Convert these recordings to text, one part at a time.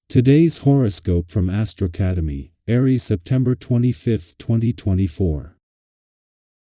Today's horoscope from Astrocademy, Aries, September 25, 2024.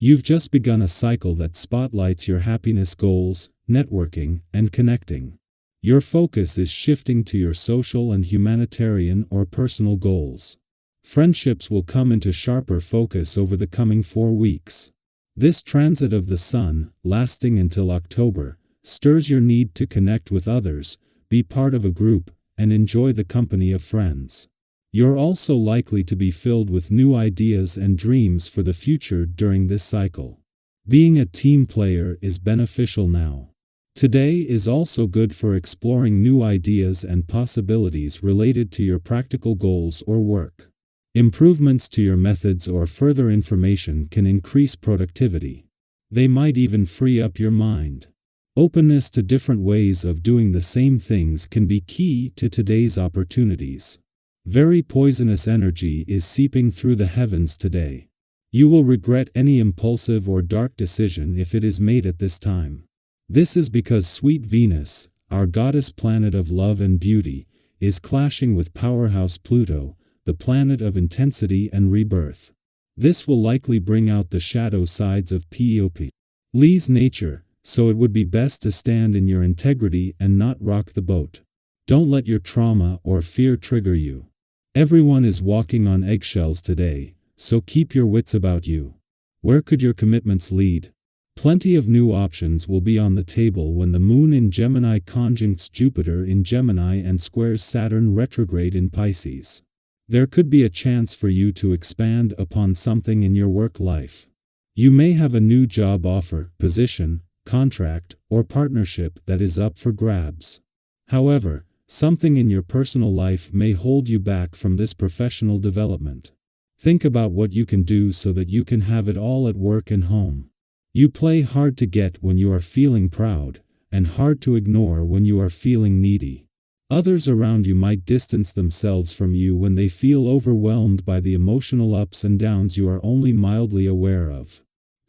You've just begun a cycle that spotlights your happiness goals, networking, and connecting. Your focus is shifting to your social and humanitarian or personal goals. Friendships will come into sharper focus over the coming 4 weeks. This transit of the Sun, lasting until October, stirs your need to connect with others, be part of a group, and enjoy the company of friends. You're also likely to be filled with new ideas and dreams for the future during this cycle. Being a team player is beneficial now. Today is also good for exploring new ideas and possibilities related to your practical goals or work. Improvements to your methods or further information can increase productivity. They might even free up your mind. Openness to different ways of doing the same things can be key to today's opportunities. Very poisonous energy is seeping through the heavens today. You will regret any impulsive or dark decision if it is made at this time. This is because sweet Venus, our goddess planet of love and beauty, is clashing with powerhouse Pluto, the planet of intensity and rebirth. This will likely bring out the shadow sides of Lee's nature, so it would be best to stand in your integrity and not rock the boat. Don't let your trauma or fear trigger you. Everyone is walking on eggshells today, so keep your wits about you. Where could your commitments lead? Plenty of new options will be on the table when the Moon in Gemini conjuncts Jupiter in Gemini and squares Saturn retrograde in Pisces. There could be a chance for you to expand upon something in your work life. You may have a new job offer, position, contract, or partnership that is up for grabs. However, something in your personal life may hold you back from this professional development. Think about what you can do so that you can have it all at work and home. You play hard to get when you are feeling proud, and hard to ignore when you are feeling needy. Others around you might distance themselves from you when they feel overwhelmed by the emotional ups and downs you are only mildly aware of.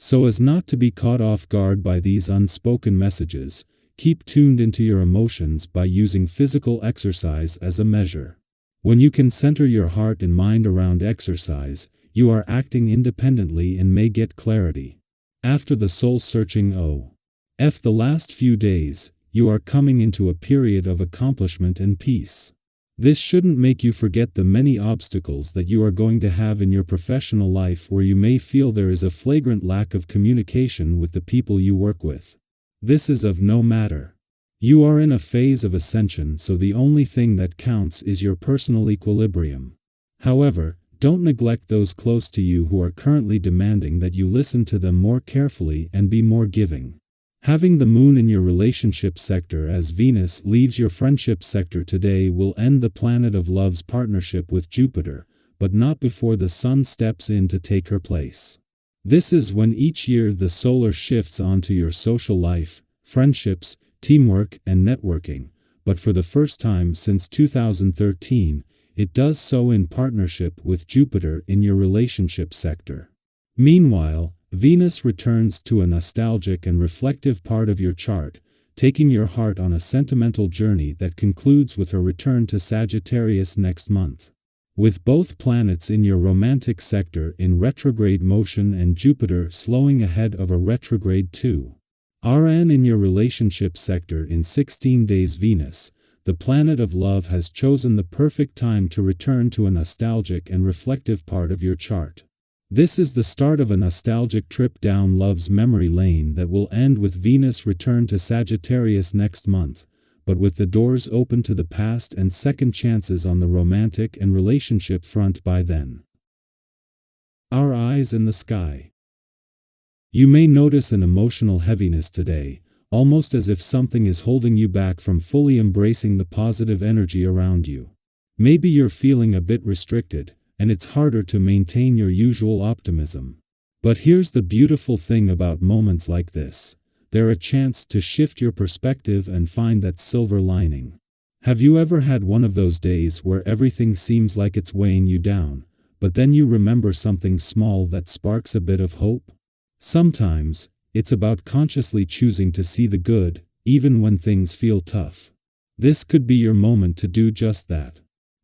So as not to be caught off guard by these unspoken messages, keep tuned into your emotions by using physical exercise as a measure. When you can center your heart and mind around exercise, you are acting independently and may get clarity. After the soul-searching the last few days, you are coming into a period of accomplishment and peace. This shouldn't make you forget the many obstacles that you are going to have in your professional life where you may feel there is a flagrant lack of communication with the people you work with. This is of no matter. You are in a phase of ascension, so the only thing that counts is your personal equilibrium. However, don't neglect those close to you who are currently demanding that you listen to them more carefully and be more giving. Having the Moon in your relationship sector as Venus leaves your friendship sector today will end the planet of love's partnership with Jupiter, but not before the Sun steps in to take her place. This is when each year the solar shifts onto your social life, friendships, teamwork, and networking, but for the first time since 2013, it does so in partnership with Jupiter in your relationship sector. Meanwhile, Venus returns to a nostalgic and reflective part of your chart, taking your heart on a sentimental journey that concludes with her return to Sagittarius next month. With both planets in your romantic sector in retrograde motion and Jupiter slowing ahead of a retrograde 2RN in your relationship sector in 16 days, Venus, the planet of love, has chosen the perfect time to return to a nostalgic and reflective part of your chart. This is the start of a nostalgic trip down love's memory lane that will end with Venus' return to Sagittarius next month, but with the doors open to the past and second chances on the romantic and relationship front by then. Our eyes in the sky. You may notice an emotional heaviness today, almost as if something is holding you back from fully embracing the positive energy around you. Maybe you're feeling a bit restricted, and it's harder to maintain your usual optimism. But here's the beautiful thing about moments like this. They're a chance to shift your perspective and find that silver lining. Have you ever had one of those days where everything seems like it's weighing you down, but then you remember something small that sparks a bit of hope? Sometimes, it's about consciously choosing to see the good, even when things feel tough. This could be your moment to do just that.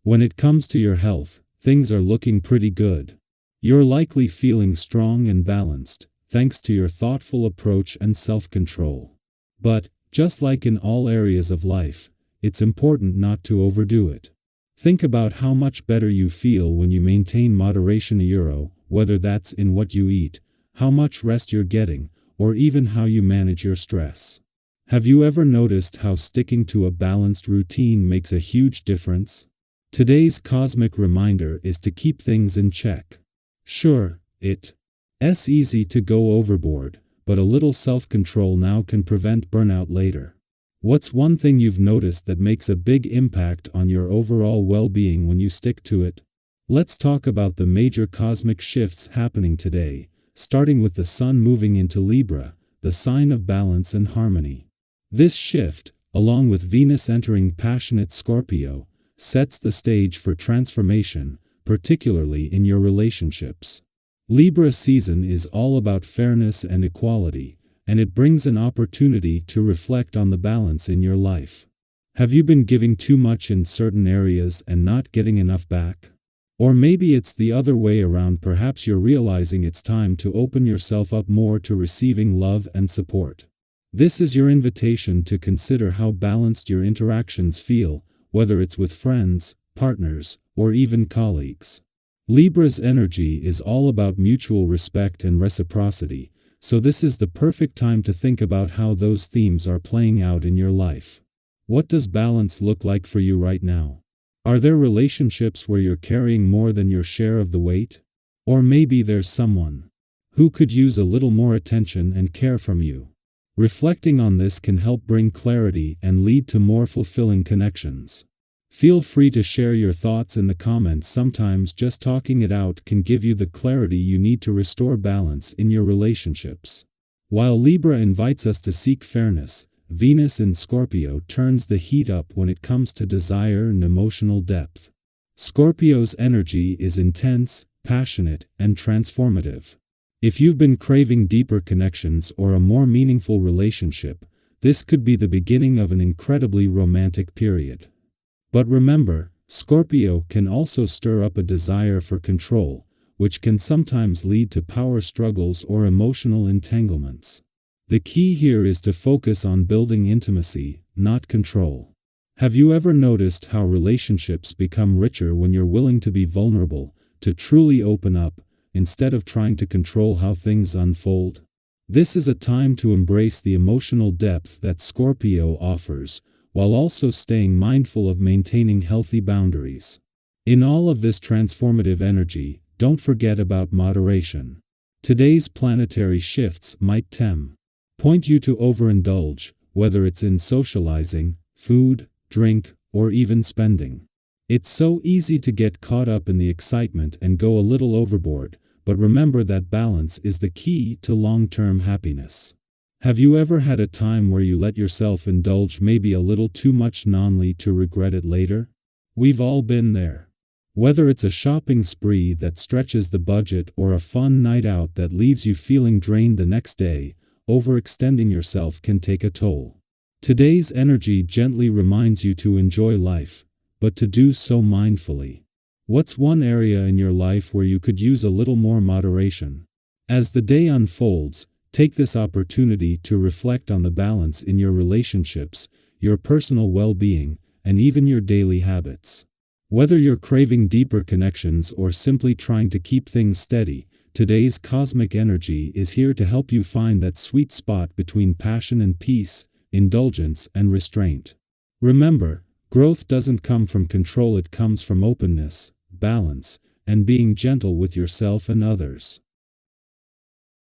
When it comes to your health, things are looking pretty good. You're likely feeling strong and balanced, thanks to your thoughtful approach and self-control. But, just like in all areas of life, it's important not to overdo it. Think about how much better you feel when you maintain moderation, whether that's in what you eat, how much rest you're getting, or even how you manage your stress. Have you ever noticed how sticking to a balanced routine makes a huge difference? Today's cosmic reminder is to keep things in check. Sure, it's easy to go overboard, but a little self-control now can prevent burnout later. What's one thing you've noticed that makes a big impact on your overall well-being when you stick to it? Let's talk about the major cosmic shifts happening today, starting with the Sun moving into Libra, the sign of balance and harmony. This shift, along with Venus entering passionate Scorpio, sets the stage for transformation, particularly in your relationships. Libra season is all about fairness and equality, and it brings an opportunity to reflect on the balance in your life. Have you been giving too much in certain areas and not getting enough back? Or maybe it's the other way around. Perhaps you're realizing it's time to open yourself up more to receiving love and support. This is your invitation to consider how balanced your interactions feel, whether it's with friends, partners, or even colleagues. Libra's energy is all about mutual respect and reciprocity, so this is the perfect time to think about how those themes are playing out in your life. What does balance look like for you right now? Are there relationships where you're carrying more than your share of the weight? Or maybe there's someone who could use a little more attention and care from you. Reflecting on this can help bring clarity and lead to more fulfilling connections. Feel free to share your thoughts in the comments. Sometimes just talking it out can give you the clarity you need to restore balance in your relationships. While Libra invites us to seek fairness, Venus in Scorpio turns the heat up when it comes to desire and emotional depth. Scorpio's energy is intense, passionate, and transformative. If you've been craving deeper connections or a more meaningful relationship, this could be the beginning of an incredibly romantic period. But remember, Scorpio can also stir up a desire for control, which can sometimes lead to power struggles or emotional entanglements. The key here is to focus on building intimacy, not control. Have you ever noticed how relationships become richer when you're willing to be vulnerable, to truly open up, instead of trying to control how things unfold? This is a time to embrace the emotional depth that Scorpio offers, while also staying mindful of maintaining healthy boundaries. In all of this transformative energy, don't forget about moderation. Today's planetary shifts might point you to overindulge, whether it's in socializing, food, drink, or even spending. It's so easy to get caught up in the excitement and go a little overboard, but remember that balance is the key to long-term happiness. Have you ever had a time where you let yourself indulge maybe a little too much only to regret it later? We've all been there. Whether it's a shopping spree that stretches the budget or a fun night out that leaves you feeling drained the next day, overextending yourself can take a toll. Today's energy gently reminds you to enjoy life, but to do so mindfully. What's one area in your life where you could use a little more moderation? As the day unfolds, take this opportunity to reflect on the balance in your relationships, your personal well-being, and even your daily habits. Whether you're craving deeper connections or simply trying to keep things steady, today's cosmic energy is here to help you find that sweet spot between passion and peace, indulgence and restraint. Remember, growth doesn't come from control, it comes from openness, balance, and being gentle with yourself and others.